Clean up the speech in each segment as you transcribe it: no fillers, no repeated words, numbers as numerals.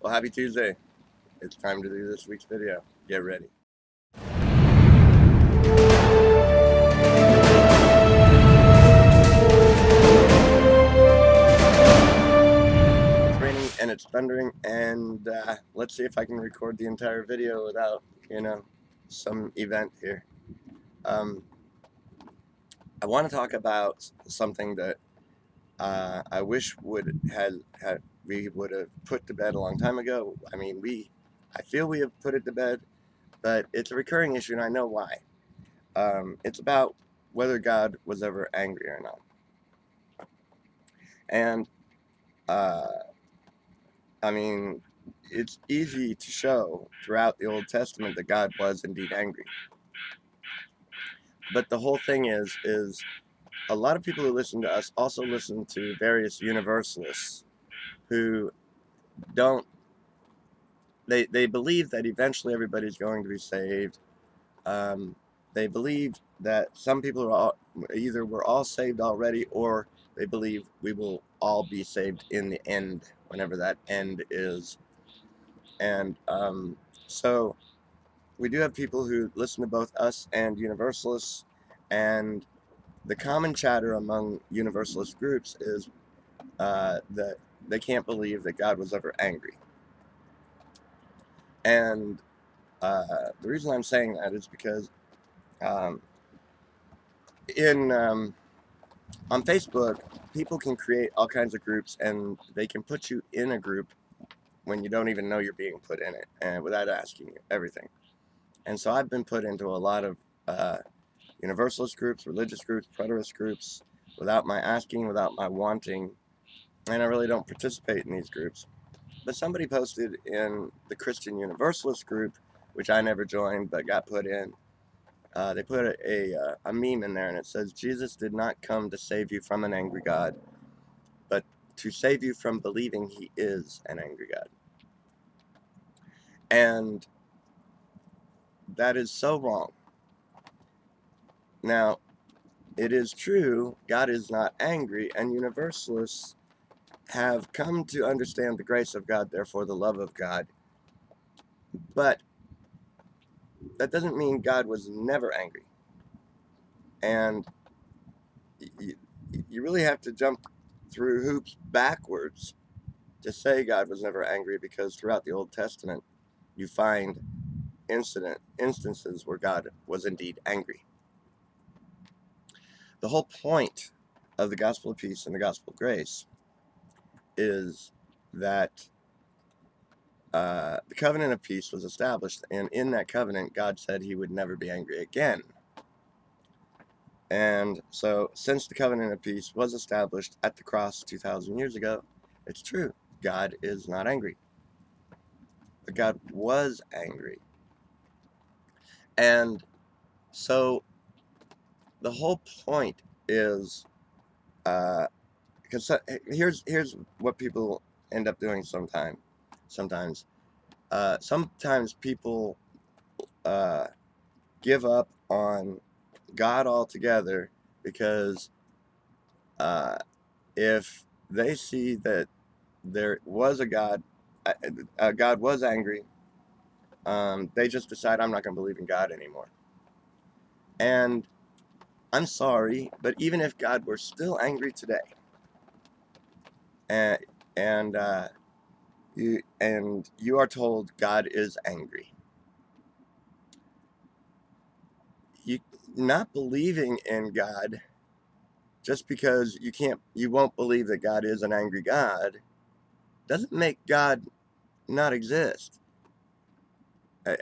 Well, happy Tuesday. It's time to do this week's video. Get ready. It's raining and it's thundering, and let's see if I can record the entire video without, some event here. I want to talk about something that I wish we would have put to bed a long time ago. I feel we have put it to bed, but it's a recurring issue, and I know why. It's about whether God was ever angry or not. And, uh, it's easy to show throughout the Old Testament that God was indeed angry. But the whole thing is a lot of people who listen to us also listen to various universalists who don't, they believe that eventually everybody's going to be saved. They believe that some people are either we're all saved already, or they believe we will all be saved in the end, whenever that end is. And so we do have people who listen to both us and Universalists, and the common chatter among Universalist groups is that they can't believe that God was ever angry. And the reason I'm saying that is because um, on Facebook, people can create all kinds of groups, and they can put you in a group when you don't even know you're being put in it, and without asking you everything. And so I've been put into a lot of universalist groups, religious groups, preterist groups, without my asking, without my wanting, and I really don't participate in these groups. But somebody posted in the Christian Universalist group, which I never joined but got put in, they put a meme in there, and it says, Jesus did not come to save you from an angry God, but to save you from believing he is an angry God. And that is so wrong. Now, it is true, God is not angry, and Universalists have come to understand the grace of God, therefore the love of God. But that doesn't mean God was never angry. And you really have to jump through hoops backwards to say God was never angry, because throughout the Old Testament you find instances where God was indeed angry. The whole point of the gospel of peace and the gospel of grace is that the covenant of peace was established, and in that covenant God said he would never be angry again. And so since the covenant of peace was established at the cross 2,000 years ago, it's true, God is not angry. But God was angry. And so the whole point is, because here's what people end up doing sometimes. Sometimes people give up on God altogether, because if they see that there was a God, God was angry, they just decide, I'm not going to believe in God anymore. And I'm sorry, but even if God were still angry today, and you are told God is angry, you not believing in God just because you won't believe that God is an angry God doesn't make God not exist.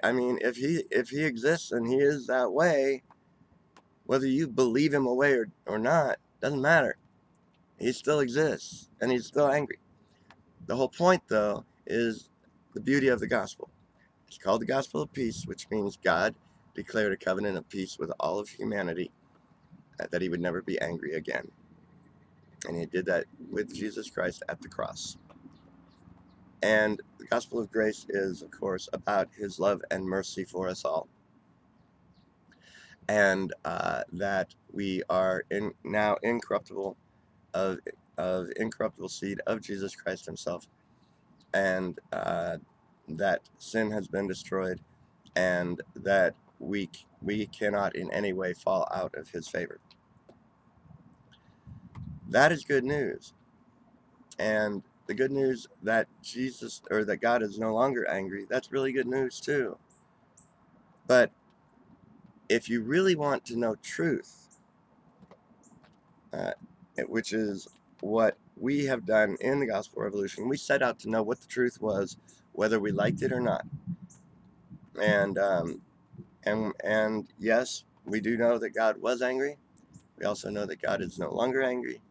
I mean, if he exists and he is that way, whether you believe him away or not, doesn't matter. He still exists, and he's still angry. The whole point, though, is the beauty of the gospel. It's called the gospel of peace, which means God declared a covenant of peace with all of humanity, that he would never be angry again. And he did that with Jesus Christ at the cross. And the gospel of grace is, of course, about his love and mercy for us all. And that we are now incorruptible, of incorruptible seed of Jesus Christ himself, and that sin has been destroyed, and that we cannot in any way fall out of his favor. That is good news. And the good news that Jesus, or that God, is no longer angry, that's really good news too. But if you really want to know truth, uh, which is what we have done in the Gospel Revolution, we set out to know what the truth was, whether we liked it or not. And yes, we do know that God was angry. We also know that God is no longer angry,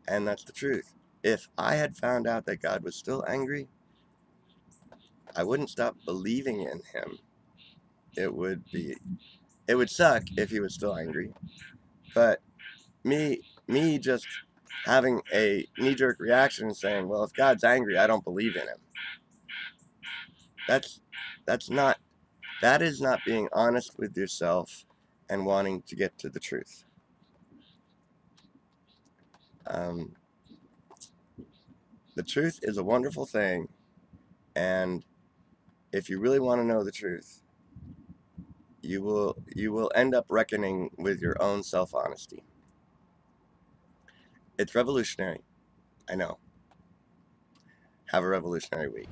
and that's the truth. If I had found out that God was still angry, I wouldn't stop believing in him. It would suck if he was still angry, but me just having a knee-jerk reaction and saying, well, if God's angry, I don't believe in him. That's not that is not being honest with yourself and wanting to get to the truth. The truth is a wonderful thing, and if you really want to know the truth, you will end up reckoning with your own self-honesty. It's revolutionary. I know. Have a revolutionary week.